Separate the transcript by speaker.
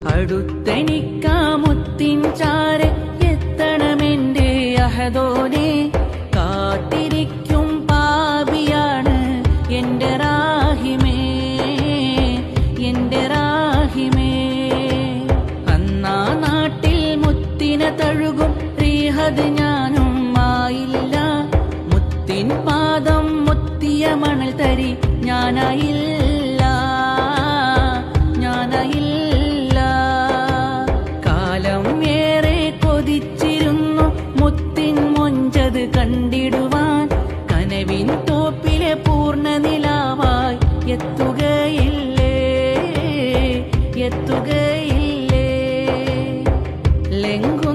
Speaker 1: അടുത്തെനിക്കാമുത്തിൻ ചാരെ എത്തണമെന്റെ അഹദോനെ, കാത്തിരിക്കും പാപിയാണ് എന്റെ റാഹിമേ, എന്റെ റാഹിമേ. അന്നാ നാട്ടിൽ മുത്തിനെ തഴുകും റീഹത് ഞാനും ആയില്ല, മുത്തിൻ പാദം മുത്തിയ മണൽ തരി ഞാനായില്ല, ഞാനായില്ല. കാലം ഏറെ കൊതിച്ചിരുന്നു മുത്തിൻ മൊഞ്ചത് കണ്ടിടുവാൻ, കനവിൻ തോപ്പിലെ പൂർണ്ണ നിലാവായി എത്തുകയില്ലേ, എത്തുകയില്ലേ. ലെങ്കു